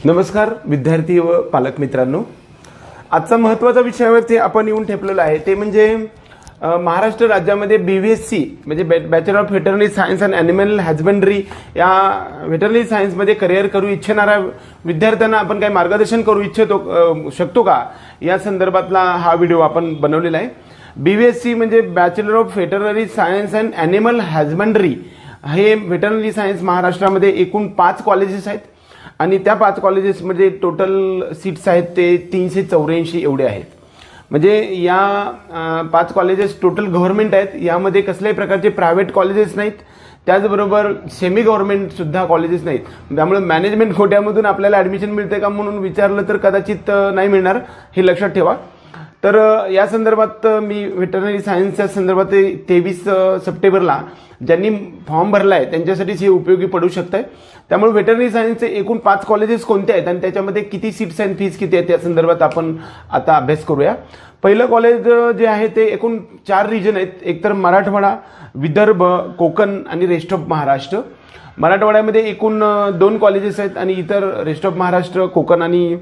नमस्कार विद्यार्थी व पालक मित्रांनो, आजचा महत्त्वाचा विषयावरती आपण येऊन ठेपलेला आहे ते म्हणजे महाराष्ट्र राज्यामध्ये BVSC म्हणजे bachelor of veterinary science and animal husbandry या व्हेटरनरी सायन्समध्ये करिअर करू इच्छिणाऱ्या विद्यार्थ्यांना आपण काही मार्गदर्शन करू शकतो का या संदर्भातला हा व्हिडिओ आपण बनवलेला आहे। BVSC म्हणजे bachelor of veterinary science and animal husbandry हे व्हेटरनरी सायन्स महाराष्ट्रामध्ये एकूण 5 कॉलेजेस आहेत आणि त्या 5 कॉलेजेसमध्ये टोटल सीट्स आहेत ते 384 एवढे आहेत। म्हणजे या 5 कॉलेजेस टोटल गव्हर्नमेंट आहेत, यामध्ये कसल्याही प्रकारचे प्रायव्हेट कॉलेजेस नाहीत, त्याचबरोबर सेमी गव्हर्नमेंट सुद्धा कॉलेजेस नाहीत। त्यामुळे मॅनेजमेंट कोट्यामधून आपल्याला ॲडमिशन मिळते का म्हणून विचारलं तर कदाचित नाही मिळणार, हे लक्षात ठेवा। तर या संदर्भात मी व्हेटरनरी सायन्सच्या संदर्भात 23 सप्टेंबरला ज्यांनी फॉर्म भरला आहे त्यांच्यासाठीच हे उपयोगी पडू शकतं आहे। त्यामुळे व्हेटरनरी सायन्सचे एकूण 5 कॉलेजेस कोणते आहेत आणि त्याच्यामध्ये किती सीट्स आणि फीस किती आहेत या संदर्भात आपण आता अभ्यास करूया। पहिलं कॉलेज जे आहे ते एकूण 4 रिजन आहेत, एकतर मराठवाडा, विदर्भ, कोकण आणि रेस्ट ऑफ महाराष्ट्र। मराठवाड्यामध्ये एकूण 2 कॉलेजेस आहेत आणि इतर रेस्ट ऑफ महाराष्ट्र, कोकण आणि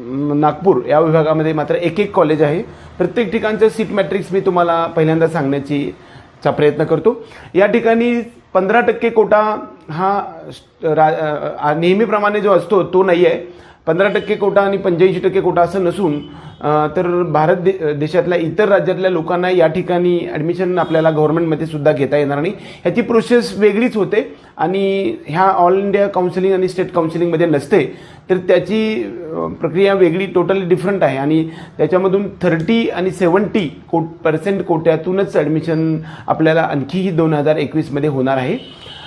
नागपूर या विभागामध्ये मात्र एक कॉलेज आहे। प्रत्येक ठिकाणचं सीट मॅट्रिक्स मी तुम्हाला पहिल्यांदा सांगण्याचा प्रयत्न करतो। या ठिकाणी 15% कोटा हा नेहमीप्रमाणे जो असतो तो नाही आहे। 15% कोटा आणि 85% कोटा असं नसून तर भारत देशातल्या इतर राज्यातल्या लोकांना या ठिकाणी ॲडमिशन आपल्याला गव्हर्नमेंटमध्ये सुद्धा घेता येणार नाही। ह्याची प्रोसेस वेगळीच होते आणि ह्या ऑल इंडिया काउन्सिलिंग आणि स्टेट काउन्सिलिंगमध्ये नसते, तर त्याची प्रक्रिया वेगळी टोटली डिफरंट आहे आणि त्याच्यामधून 30 आणि 70% कोट्यातूनच ॲडमिशन आपल्याला आणखीही 2021मध्ये होणार आहे।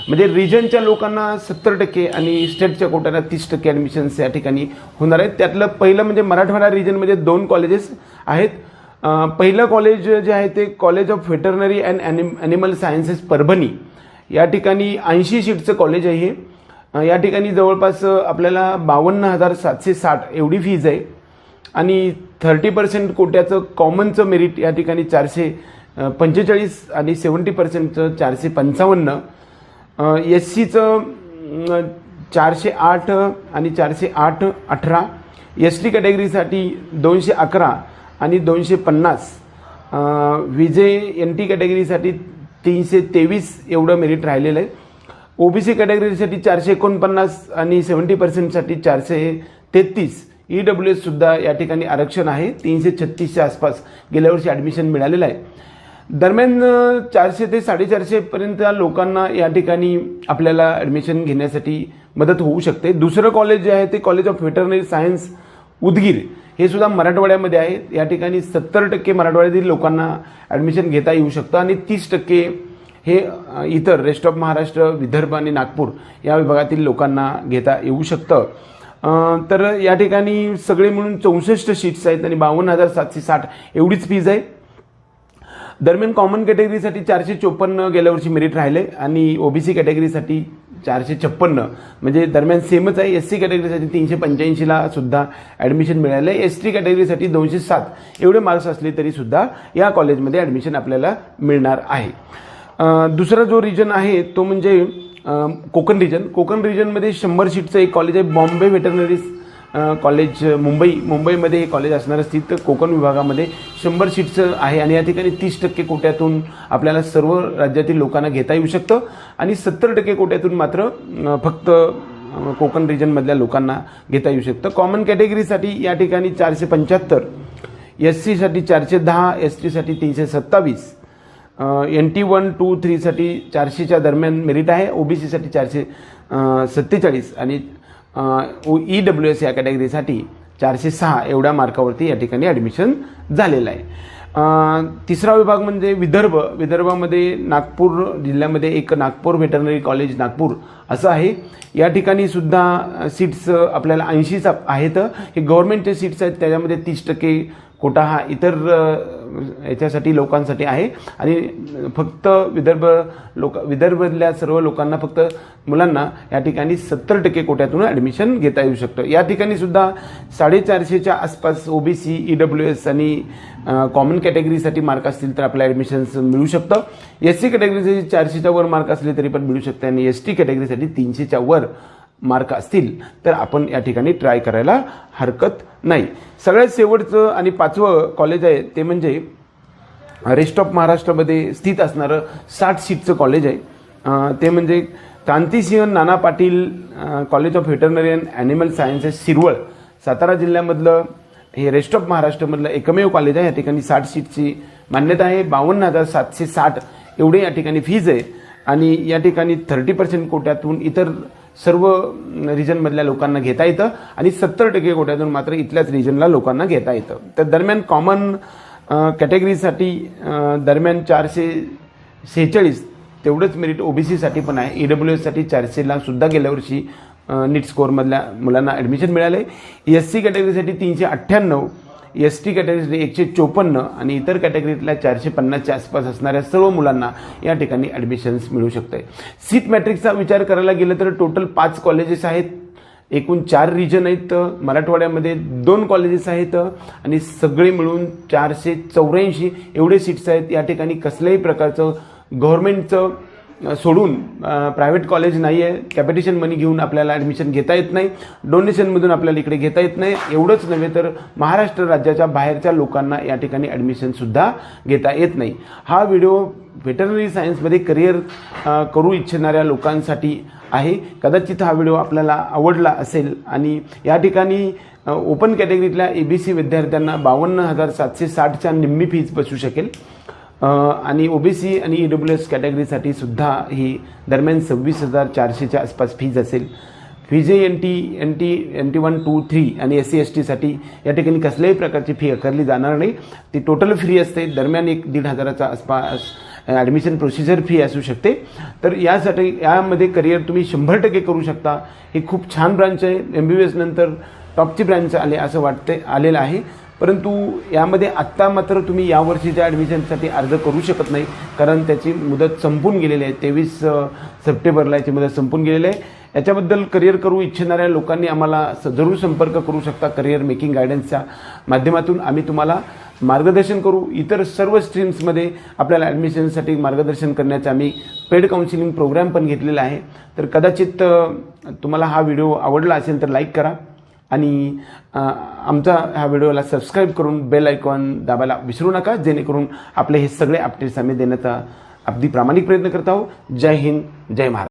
म्हणजे रिजनच्या लोकांना 70% आणि स्टेटच्या कोट्याला 30% ॲडमिशन्स या ठिकाणी होणार आहेत। त्यातलं पहिलं म्हणजे मराठवाडा रिजनमध्ये 2 कॉलेजेस आहेत। पहिलं कॉलेज जे आहे ते college of veterinary and animal sciences Parbhani, या ठिकाणी 80 सीटचं कॉलेज आहे हे। या ठिकाणी जवळपास आपल्याला 52,760 एवढी फीज आहे आणि 30% कोट्याचं कॉमनचं मेरिट या ठिकाणी 445 आणि 70%चं 455, SCचं 408 आणि 418, ST कॅटेगरीसाठी 211 आणि 250, विजे NT कॅटेगरीसाठी 323 एवढं मेरिट राहिलेलं आहे। OBC कॅटेगरीसाठी 449 आणि 70%साठी 433, EWS सुद्धा या ठिकाणी आरक्षण आहे, 336च्या आसपास गेल्या वर्षी ॲडमिशन मिळालेलं आहे। दरम्यान 400 ते 450 पर्यंत लोकांना या ठिकाणी आपल्याला ॲडमिशन घेण्यासाठी मदत होऊ शकते। दुसरं कॉलेज जे आहे ते college of veterinary science Udgir, हे सुद्धा मराठवाड्यामध्ये आहे। या ठिकाणी 70% मराठवाड्यातील लोकांना ॲडमिशन घेता येऊ शकतं आणि 30% हे इतर रेस्ट ऑफ महाराष्ट्र, विदर्भ आणि नागपूर या विभागातील लोकांना घेता येऊ शकतं। तर या ठिकाणी सगळे मिळून 64 सीट्स आहेत आणि 52,760 एवढीच फीज आहे। दरम्यान कॉमन कॅटेगरीसाठी 454 गेल्या वर्षी मेरिट राहिले आणि OBC कॅटेगरीसाठी 456, म्हणजे दरम्यान सेमच आहे। SC कॅटेगरीसाठी 385ला सुद्धा ॲडमिशन मिळालं आहे। ST कॅटेगरीसाठी 207 एवढे मार्क्स असले तरी सुद्धा या कॉलेजमध्ये ॲडमिशन आपल्याला मिळणार आहे। दुसरा जो रिजन आहे तो म्हणजे कोकण रिजन। कोकण रिजनमध्ये 100 सीटचं एक कॉलेज आहे, बॉम्बे व्हेटरनरी कॉलेज मुंबईमध्ये हे कॉलेज असणार असतील, तर कोकण विभागामध्ये 100 सीट्सचं आहे आणि या ठिकाणी 30% कोट्यातून आपल्याला सर्व राज्यातील लोकांना घेता येऊ शकतं आणि 70% कोट्यातून मात्र फक्त कोकण रिजनमधल्या लोकांना घेता येऊ शकतं। कॉमन कॅटेगरीसाठी या ठिकाणी 475, SCसाठी 410, STसाठी 327, NT 1, 2, 3 साठी 400च्या दरम्यान मेरिट आहे, OBCसाठी 447 आणि EWS या कॅटेगरीसाठी 406 एवढ्या मार्कावरती या ठिकाणी ॲडमिशन झालेलं आहे। तिसरा विभाग म्हणजे विदर्भ। विदर्भामध्ये नागपूर जिल्ह्यामध्ये एक नागपूर व्हेटरनरी कॉलेज नागपूर असं आहे। या ठिकाणी सुद्धा सीट्स आपल्याला 80 आहेत, हे गव्हर्नमेंटचे सीट्स आहेत, त्याच्यामध्ये 30% कोटा हा इतर याच्यासाठी लोकांसाठी आहे आणि फक्त विदर्भातल्या सर्व लोकांना फक्त मुलांना या ठिकाणी 70% कोट्यातून ॲडमिशन घेता येऊ शकतं। या ठिकाणी सुद्धा 450च्या आसपास OBC, EWS आणि कॉमन कॅटेगरीसाठी मार्क असतील तर आपल्याला ॲडमिशन्स मिळू शकतं। SC कॅटेगरीसाठी 400च्या वर मार्क असले तरी पण मिळू शकते आणि ST कॅटेगरीसाठी 300च्या वर मार्क असतील तर आपण या ठिकाणी ट्राय करायला हरकत नाही. सगळ्यात शेवटचं आणि 5वं कॉलेज आहे ते म्हणजे रेस्ट ऑफ महाराष्ट्रामध्ये स्थित असणारं 60 सीटचं कॉलेज आहे. ते म्हणजे Krantisinh Nana Patil college of veterinary and animal sciences Shirwal, Satara जिल्ह्यामधलं हे रेस्ट ऑफ महाराष्ट्रामधलं एकमेव कॉलेज आहे. या ठिकाणी 60 सीटची मान्यता आहे. 52,760 एवढे या ठिकाणी फीज आहे आणि या ठिकाणी 30% कोट्यातून इतर सर्व रिजनमधल्या लोकांना घेता येतं आणि 70% कोट्यातून मात्र इथल्याच रिजनला लोकांना घेता येतं. तर दरम्यान कॉमन कॅटेगरीसाठी दरम्यान 446 तेवढंच मेरिट ओबीसीसाठी पण आहे. EWSसाठी 400ला सुद्धा गेल्या वर्षी नीट स्कोअरमधल्या मुलांना ॲडमिशन मिळाले. SC कॅटेगरीसाठी 398, ST कॅटेगरीसाठी 154 आणि इतर कॅटेगरीतल्या 450च्या आसपास असणाऱ्या सर्व मुलांना या ठिकाणी ॲडमिशन्स मिळू शकते. सीट मॅट्रिक्सचा विचार करायला गेलं तर टोटल 5 कॉलेजेस आहेत, एकूण 4 रिजन आहेत. मराठवाड्यामध्ये 2 कॉलेजेस आहेत आणि सगळे मिळून 484 एवढे सीट्स आहेत. या ठिकाणी कसल्याही प्रकारचं गव्हर्नमेंटचं सोडून प्रायव्हेट कॉलेज नाही आहे. कॅपिटेशन मनी घेऊन आपल्याला ॲडमिशन घेता येत नाही, डोनेशनमधून आपल्याला इकडे घेता येत नाही. एवढंच नव्हे तर महाराष्ट्र राज्याच्या बाहेरच्या लोकांना या ठिकाणी ॲडमिशनसुद्धा घेता येत नाही. हा व्हिडिओ व्हेटरनरी सायन्समध्ये करिअर करू इच्छिणाऱ्या लोकांसाठी आहे. कदाचित हा व्हिडिओ आपल्याला आवडला असेल आणि या ठिकाणी ओपन कॅटेगरीतल्या ABC विद्यार्थ्यांना 52,760च्या निम्मी फीज बसू शकेल आणि OBC आणि EWS कॅटेगरीसाठी सुद्धा ही दरम्यान 26,400च्या आसपास फीज असेल. VJ NT 1, 2, 3 आणि SC STसाठी या ठिकाणी कसल्याही प्रकारची फी आकारली जाणार नाही. ती टोटल फ्री असते. दरम्यान 1,500च्या आसपास ॲडमिशन प्रोसिजर फी असू शकते. तर यामध्ये करिअर तुम्ही 100% करू शकता. ही खूप छान ब्रांच आहे. MBBS नंतर टॉपची ब्रांच असं आलेलं आहे. परंतु यामध्ये आत्ता मात्र तुम्ही यावर्षीच्या ॲडमिशनसाठी अर्ज करू शकत नाही, कारण त्याची मुदत संपून गेलेली आहे. 23 सप्टेंबरला याची मुदत संपून गेलेली आहे. याच्याबद्दल करिअर करू इच्छिणाऱ्या लोकांनी आम्हाला जरूर संपर्क करू शकता. करिअर मेकिंग गायडन्सच्या माध्यमातून आम्ही तुम्हाला मार्गदर्शन करू. इतर सर्व स्ट्रीम्समध्ये आपल्याला ॲडमिशनसाठी मार्गदर्शन करण्याचा आम्ही पेड काउन्सिलिंग प्रोग्राम पण घेतलेला आहे. तर कदाचित तुम्हाला हा व्हिडिओ आवडला असेल तर लाईक करा आणि आमचा ह्या व्हिडिओला सबस्क्राईब करून बेल आयकॉन दाबायला विसरू नका, जेणेकरून आपले हे सगळे अपडेट्स आम्ही देण्याचा अगदी प्रामाणिक प्रयत्न करत आहोत. जय हिंद, जय महाराष्ट्र.